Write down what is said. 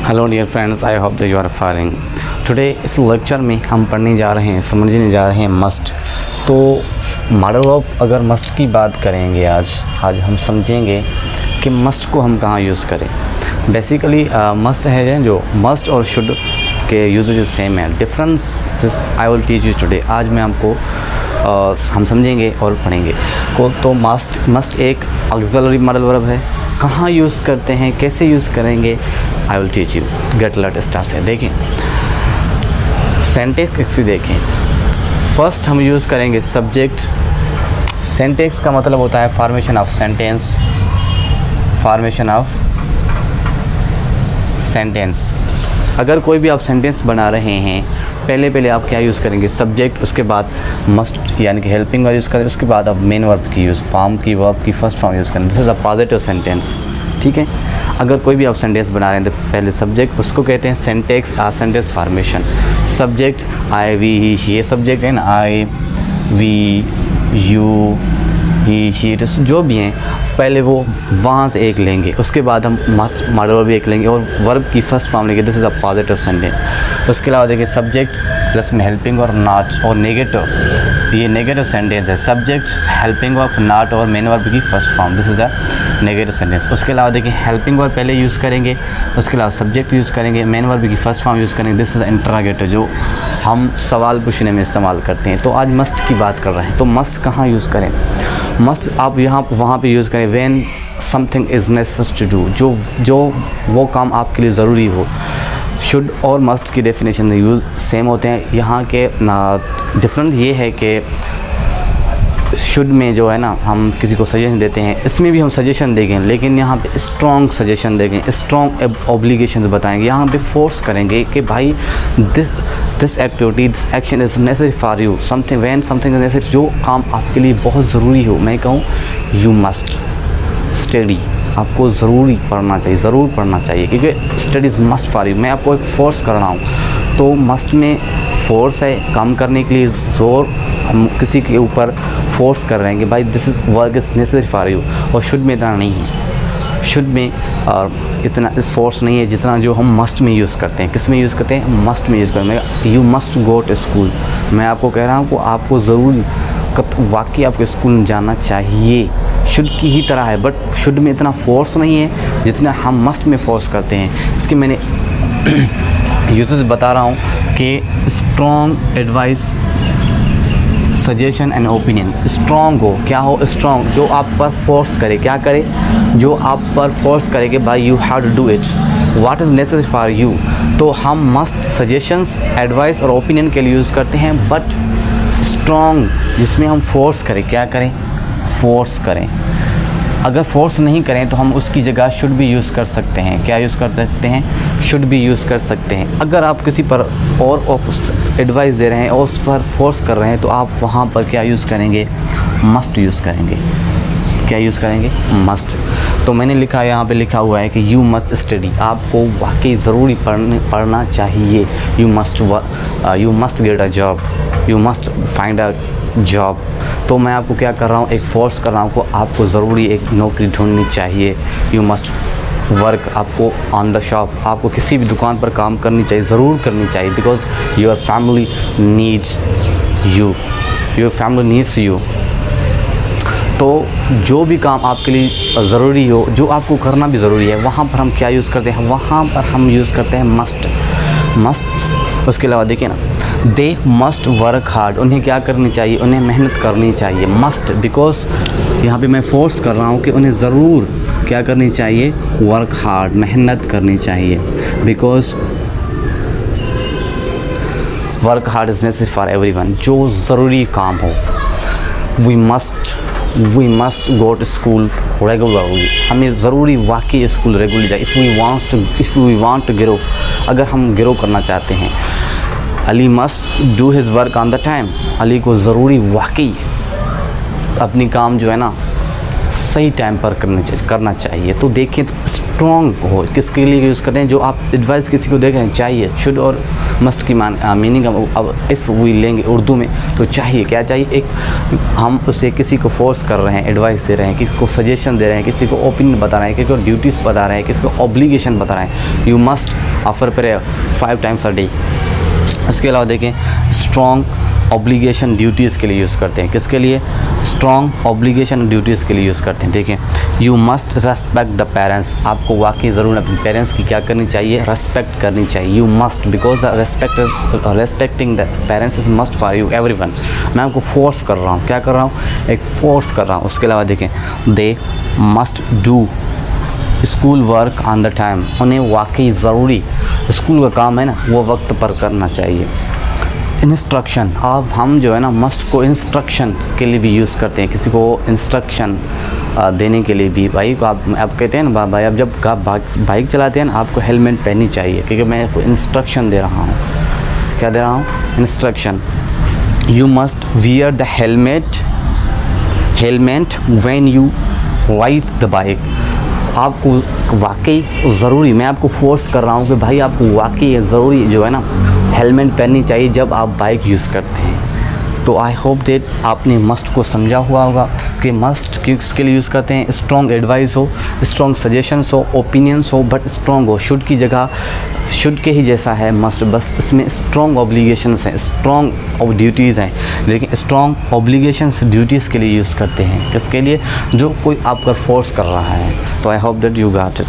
Hello dear friends, I hope that you are fining. Today इस lecture में हम पढ़ने जा रहे हैं, समझने जा रहे हैं मस्ट। तो मॉडल वर्ब अगर मस्ट की बात करेंगे आज हम समझेंगे कि मस्ट को हम कहाँ यूज़ करें। बेसिकली मस्ट है जो मस्ट और शुड के यूजेज सेम है, difference I will teach you today. आज मैं आपको हम समझेंगे और पढ़ेंगे को। तो मस्ट एक ऑक्सिलरी मॉडल वर्ब है। कहाँ यूज़ करते हैं, कैसे यूज़ करेंगे, I will teach you. Get let start से देखें, सेंटेक्स देखें। फर्स्ट हम यूज़ करेंगे सब्जेक्ट। सेंटेक्स का मतलब होता है formation of sentence, formation of sentence. अगर कोई भी आप सेंटेंस बना रहे हैं, पहले आप क्या यूज़ करेंगे, सब्जेक्ट, उसके बाद मस्ट यानी कि हेल्पिंग वर्ब यूज़ करें, उसके बाद आप मेन वर्ब की यूज़, फॉर्म की वर्ब की फर्स्ट फॉर्म यूज़ करें। This is a positive sentence, ठीक है। अगर कोई भी आप सेंटेंस बना रहे हैं तो पहले सब्जेक्ट, उसको कहते हैं सेंटेक्स या sentence formation. Subject I we he, ये सब्जेक्ट है ना, I we you he she, जो भी हैं पहले वो वहाँ से एक लेंगे, उसके बाद हम मस्ट मॉडल वर्ब भी एक लेंगे और वर्ब की फर्स्ट फॉर्म लेंगे। This is a positive sentence. उसके अलावा देखिए सब्जेक्ट प्लस में हेल्पिंग और नॉट और नेगेटिव, ये नेगेटिव सेंटेंस है। सब्जेक्ट हेल्पिंग वर्ब नॉट और मेन वर्ब की first form, this is a negative sentence. उसके अलावा देखिए हेल्पिंग वर्ब पहले यूज़ करेंगे, उसके अलावा सब्जेक्ट यूज़ करेंगे, मेन वर्ब की फर्स्ट फॉर्म यूज़ करेंगे। दिस इज़ इंटरोगेटिव, जो हम सवाल पूछने में इस्तेमाल करते हैं। तो आज मस्ट की बात कर रहे हैं। तो मस्ट कहाँ यूज़ करें, मस्ट आप यहाँ वहाँ पे यूज़ करें when something is necessary to do, जो वो काम आपके लिए ज़रूरी हो। शुड और मस्ट की डेफिनेशन यूज़ सेम होते हैं। यहाँ के डिफरेंस ये है कि शुड में जो है ना, हम किसी को सजेशन देते हैं, इसमें भी हम सजेशन देंगे, लेकिन यहाँ पे स्ट्रॉन्ग सजेशन देंगे, स्ट्रॉन्ग ऑब्लिगेशंस बताएंगे। यहाँ पे फोर्स करेंगे कि भाई this activity, this action is necessary for you, something when something is necessary, जो काम आपके लिए बहुत ज़रूरी हो। मैं कहूँ यू मस्ट स्टडी, आपको ज़रूरी पढ़ना चाहिए, ज़रूर पढ़ना चाहिए, क्योंकि study is must for you. मैं आपको एक फोर्स कर रहा हूँ, तो मस्ट में फोर्स है, काम करने के लिए ज़ोर, हम किसी के ऊपर फोर्स कर रहे हैं कि भाई this is work is necessary for you. और शुड में इतना नहीं है, शुड में इतना फोर्स नहीं है जितना जो हम मस्ट में यूज़ करते हैं। किस में यूज़ करते हैं, मस्ट में यूज़ करते हैं। You must go to school, मैं आपको कह रहा हूँ कि आपको ज़रूरी वाकई आपको स्कूल जाना चाहिए, शुड की ही तरह है। बट शुड में इतना फोर्स नहीं है जितना हम मस्ट में फोर्स करते हैं। इसके मैंने यूजेस बता रहा हूँ कि strong advice, suggestion and opinion. Strong हो, क्या हो, स्ट्रॉन्ग, जो आप पर फोर्स करे, क्या करे, जो आप पर फोर्स करे कि भाई you have to do it, what is necessary for you. तो हम मस्ट सजेशंस, एडवाइस और ओपिनियन के लिए यूज़ करते हैं। बट स्ट्रॉन्ग जिसमें हम फोर्स करें, क्या करें, फोर्स करें। अगर फोर्स नहीं करें तो हम उसकी जगह शुड भी यूज़ कर सकते हैं। क्या यूज़ कर सकते हैं, शुड भी यूज़ कर सकते हैं। अगर आप किसी पर और एडवाइस दे रहे हैं और उस पर फोर्स कर रहे हैं तो आप वहाँ पर क्या यूज़ करेंगे, मस्ट यूज़ करेंगे। क्या यूज़ करेंगे, मस्ट। तो मैंने लिखा, यहाँ पे लिखा हुआ है कि यू मस्ट स्टडी, आपको वाकई ज़रूरी पढ़ना चाहिए। You must get a job, you must find a job. तो मैं आपको क्या कर रहा हूँ, एक फोर्स कर रहा हूँ, आपको ज़रूरी एक नौकरी ढूंढनी चाहिए। यू मस्ट वर्क, आपको ऑन द शॉप, आपको किसी भी दुकान पर काम करनी चाहिए, ज़रूर करनी चाहिए। Because your family needs you, your family needs you. तो जो भी काम आपके लिए ज़रूरी हो, जो आपको करना भी ज़रूरी है, वहाँ पर हम क्या यूज़ करते हैं, वहाँ पर हम यूज़ करते हैं मस्ट। उसके अलावा देखिए ना, दे मस्ट वर्क हार्ड, उन्हें क्या करनी चाहिए, उन्हें मेहनत करनी चाहिए। मस्ट, बिकॉज यहाँ पे मैं फोर्स कर रहा हूँ कि उन्हें ज़रूर क्या करनी चाहिए, वर्क हार्ड, मेहनत करनी चाहिए। Because work hard is necessary for everyone, जो ज़रूरी काम हो। We must go to school regularly, हमें ज़रूरी वाकई स्कूल रेगुलरली जाए। If we want to grow, अगर हम ग्रो करना चाहते हैं। Ali must do his work on the time, Ali को ज़रूरी वाकई अपनी काम जो है ना सही टाइम पर करना चाहिए। तो देखिए, तो स्ट्रॉन्ग हो, किसके लिए यूज़ करते हैं, जो आप एडवाइस किसी को दे रहे हैं, चाहिए। शुड और मस्ट की मीनिंग अब इफ़ वी लेंगे उर्दू में तो चाहिए, क्या चाहिए, एक हम उसे किसी को फोर्स कर रहे हैं, एडवाइस दे रहे हैं, किसी को सजेशन दे रहे हैं, किसी को ओपिनियन बता रहे हैं, किसी को ड्यूटीज़ बता रहे हैं, किसी को ऑब्लिगेशन बता रहे हैं। यू मस्ट ऑफर पर 5 टाइम्स अ डे। इसके अलावा देखें स्ट्रॉन्ग ऑब्लिगेशन ड्यूटीज़ के लिए यूज़ करते हैं। किसके लिए? स्ट्रॉन्ग ऑब्लिगेशन ड्यूटीज़ के लिए यूज़ करते हैं। देखें you must respect the parents, आपको वाकई ज़रूर अपने पेरेंट्स की क्या करनी चाहिए? रेस्पेक्ट करनी चाहिए। You must, because the respecting the parents is must for you everyone. मैं आपको फोर्स कर रहा हूँ, क्या कर रहा हूँ? एक फोर्स कर रहा हूँ। उसके अलावा देखें they must do school work on the time, उन्हें वाकई ज़रूरी स्कूल का काम है ना वो वक्त पर करना चाहिए। इंस्ट्रक्शन, अब हम जो है ना मस्ट को इंस्ट्रक्शन के लिए भी यूज़ करते हैं, किसी को इंस्ट्रक्शन देने के लिए भी। भाई को आप कहते हैं ना भाई, अब जब आप बाइक चलाते हैं ना आपको हेलमेट पहननी चाहिए, क्योंकि मैं आपको इंस्ट्रक्शन दे रहा हूँ। क्या दे रहा हूँ? Instruction. You must wear the helmet when you ride the bike, आपको वाकई ज़रूरी, मैं आपको फोर्स कर रहा हूँ कि भाई आपको वाकई ज़रूरी जो है ना हेलमेट पहननी चाहिए जब आप बाइक यूज़ करते हैं। तो आई होप दैट आपने मस्ट को समझा हुआ होगा कि मस्ट किसके लिए यूज़ करते हैं। स्ट्रॉन्ग एडवाइस हो, स्ट्रॉन्ग सजेशंस हो, ओपिनियंस हो, बट स्ट्रॉन्ग हो। शुड की जगह शुड के ही जैसा है मस्ट, बस इसमें स्ट्रॉन्ग ऑब्लिगेशंस हैं, स्ट्रॉन्ग ड्यूटीज़ हैं। लेकिन स्ट्रॉन्ग ऑब्लिगेशंस ड्यूटीज़ के लिए यूज़ करते हैं। किसके लिए? जो कोई आपका फोर्स कर रहा है। तो आई hope that you got it.